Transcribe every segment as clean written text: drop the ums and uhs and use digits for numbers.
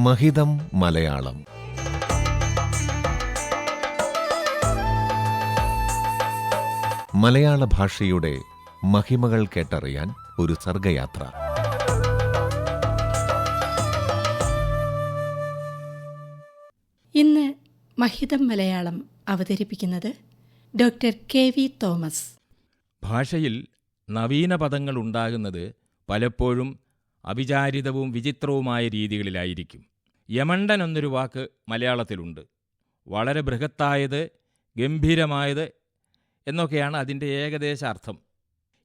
മഹിതം മലയാളം. മലയാള ഭാഷയുടെ മഹിമകൾ കേട്ടറിയാൻ ഒരു സർഗയാത്ര. ഇന്ന് മഹിതം മലയാളം അവതരിപ്പിക്കുന്നത് ഡോക്ടർ കെ.വി. തോമസ്. ഭാഷയിൽ നവീന പദങ്ങൾ ഉണ്ടാകുന്നത് പലപ്പോഴും അവിചാരിതവും വിചിത്രവുമായ രീതികളിലായിരിക്കും. യമണ്ടൻ എന്നൊരു വാക്ക് മലയാളത്തിലുണ്ട്. വളരെ ബൃഹത്തായത്, ഗംഭീരമായത് എന്നൊക്കെയാണ് അതിൻ്റെ ഏകദേശ അർത്ഥം.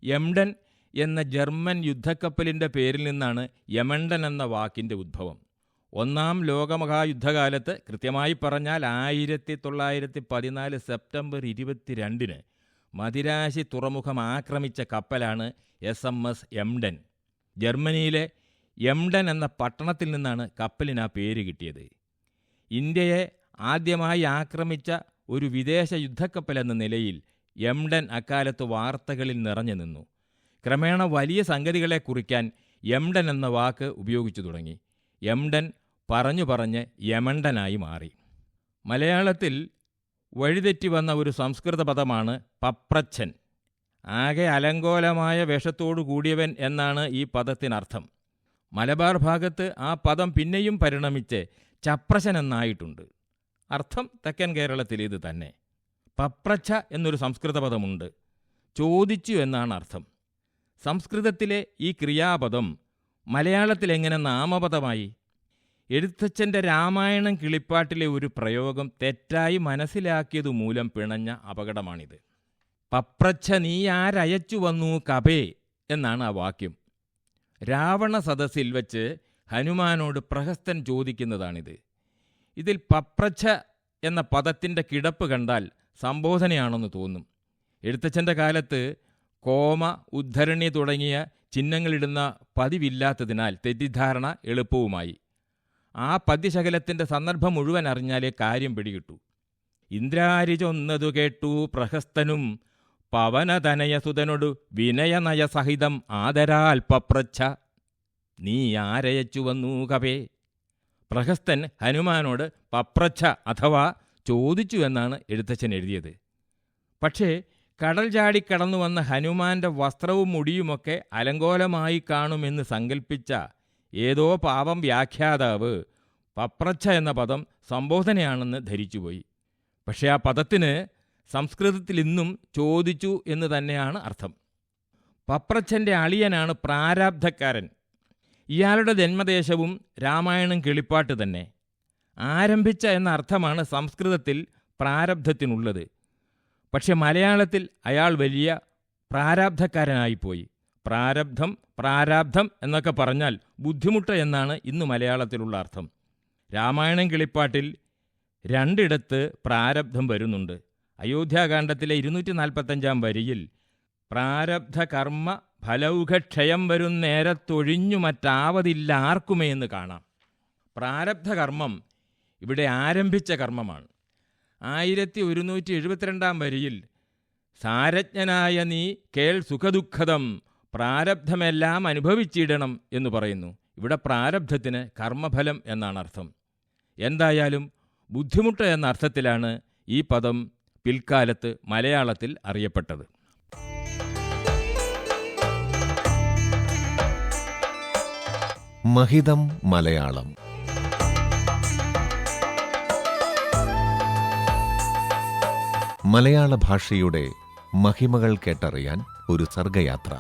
യമണ്ടൻ എന്ന ജർമ്മൻ യുദ്ധക്കപ്പലിൻ്റെ പേരിൽ നിന്നാണ് യമണ്ടൻ എന്ന വാക്കിൻ്റെ ഉദ്ഭവം. ഒന്നാം ലോകമഹായുദ്ധകാലത്ത്, കൃത്യമായി പറഞ്ഞാൽ 1914 സെപ്റ്റംബർ 22 മദിരാശി തുറമുഖം ആക്രമിച്ച കപ്പലാണ് SMS യമണ്ടൻ. ജർമ്മനിയിലെ യമണ്ടൻ എന്ന പട്ടണത്തിൽ നിന്നാണ് കപ്പലിന് ആ പേര് കിട്ടിയത്. ഇന്ത്യയെ ആദ്യമായി ആക്രമിച്ച ഒരു വിദേശ യുദ്ധക്കപ്പലെന്ന നിലയിൽ യമണ്ടൻ അക്കാലത്ത് വാർത്തകളിൽ നിറഞ്ഞു നിന്നു. ക്രമേണ വലിയ സംഗതികളെ കുറിക്കാൻ യമണ്ടൻ എന്ന വാക്ക് ഉപയോഗിച്ചു തുടങ്ങി. യമണ്ടൻ പറഞ്ഞു പറഞ്ഞ് യമണ്ടനായി മാറി. മലയാളത്തിൽ വഴിതെറ്റി വന്ന ഒരു സംസ്കൃത പദമാണ് പപ്രച്ഛൻ. ആകെ അലങ്കോലമായ വേഷത്തോടു കൂടിയവൻ എന്നാണ് ഈ പദത്തിനർത്ഥം. മലബാർ ഭാഗത്ത് ആ പദം പിന്നെയും പരിണമിച്ച് ചപ്രശൻ എന്നായിട്ടുണ്ട്. അർത്ഥം തെക്കൻ കേരളത്തിൽ ഇത് തന്നെ. പപ്രച്ഛ എന്നൊരു സംസ്കൃത പദമുണ്ട്. ചോദിച്ചു എന്നാണ് അർത്ഥം. സംസ്കൃതത്തിലെ ഈ ക്രിയാപദം മലയാളത്തിലെങ്ങനെ നാമപദമായി? എഴുത്തച്ഛൻ്റെ രാമായണം കിളിപ്പാട്ടിലെ ഒരു പ്രയോഗം തെറ്റായി മനസ്സിലാക്കിയതു മൂലം പിണഞ്ഞ അപകടമാണിത്. പപ്രച്ഛ നീ ആരയച്ചു വന്നു കപേ എന്നാണ് ആ വാക്യം. രാവണ സദസ്സിൽ വച്ച് ഹനുമാനോട് പ്രഹസ്തൻ ചോദിക്കുന്നതാണിത്. ഇതിൽ പപ്രച്ഛ എന്ന പദത്തിൻ്റെ കിടപ്പ് കണ്ടാൽ സംബോധനയാണെന്ന് തോന്നും. എഴുത്തച്ഛൻ്റെ കാലത്ത് കോമ, ഉദ്ധരണി തുടങ്ങിയ ചിഹ്നങ്ങളിടുന്ന പതിവില്ലാത്തതിനാൽ തെറ്റിദ്ധാരണ എളുപ്പവുമായി. ആ പദ്യശകലത്തിൻ്റെ സന്ദർഭം മുഴുവൻ അറിഞ്ഞാലേ കാര്യം പിടികിട്ടു. ഇന്ദ്രാരിചൊന്നതു കേട്ടു പ്രഹസ്തനും പവനതനയസുതനൊടു വിനയനയസഹിതം ആദരാൽ പപ്രച്ഛ നീ ആരയച്ചു വന്നു കപേ. പ്രഹസ്തൻ ഹനുമാനോട് പപ്രച്ഛ അഥവാ ചോദിച്ചു എന്നാണ് എഴുത്തച്ഛൻ എഴുതിയത്. പക്ഷേ കടൽ ചാടിക്കടന്നു വന്ന ഹനുമാന്റെ വസ്ത്രവും മുടിയുമൊക്കെ അലങ്കോലമായി കാണുമെന്ന് സങ്കൽപ്പിച്ച ഏതോ പാവം വ്യാഖ്യാതാവ് പപ്രച്ഛ എന്ന പദം സംബോധനയാണെന്ന് ധരിച്ചുപോയി. പക്ഷേ ആ പദത്തിന് സംസ്കൃതത്തിൽ ഇന്നും ചോദിച്ചു എന്ന് തന്നെയാണ് അർത്ഥം. പപ്രച്ഛൻ്റെ അളിയനാണ് പ്രാരാബ്ധക്കാരൻ. ഇയാളുടെ ജന്മദേശവും രാമായണം കിളിപ്പാട്ട് തന്നെ. ആരംഭിച്ച എന്ന അർത്ഥമാണ് സംസ്കൃതത്തിൽ പ്രാരബ്ധത്തിനുള്ളത്. പക്ഷെ മലയാളത്തിൽ അയാൾ വലിയ പ്രാരാബ്ധക്കാരനായിപ്പോയി. പ്രാരാബ്ധം എന്നൊക്കെ പറഞ്ഞാൽ ബുദ്ധിമുട്ട് എന്നാണ് ഇന്ന് മലയാളത്തിലുള്ള അർത്ഥം. രാമായണം കിളിപ്പാട്ടിൽ 2 പ്രാരബ്ധം വരുന്നുണ്ട്. അയോധ്യാകാന്ഡത്തിലെ 245 വരിയിൽ പ്രാരബ്ധ കർമ്മ ഫലൗഘക്ഷയം വരുന്നേരത്തൊഴിഞ്ഞു മറ്റാവതില്ല ആർക്കുമേ എന്ന് കാണാം. പ്രാരബ്ധകർമ്മം ഇവിടെ ആരംഭിച്ച കർമ്മമാണ്. 1172 വരിയിൽ സാരജ്ഞനായ നീ കേൾ സുഖദുഃഖദം പ്രാരബ്ധമെല്ലാം അനുഭവിച്ചിടണം എന്ന് പറയുന്നു. ഇവിടെ പ്രാരബ്ധത്തിന് കർമ്മഫലം എന്നാണ് അർത്ഥം. എന്തായാലും ബുദ്ധിമുട്ട് എന്ന അർത്ഥത്തിലാണ് ഈ പദം പിൽക്കാലത്ത് മലയാളത്തിൽ അറിയപ്പെട്ടത്. മഹിതം മലയാളം. മലയാള ഭാഷയുടെ മഹിമകൾ കേട്ടറിയാൻ ഒരു സർഗയാത്ര.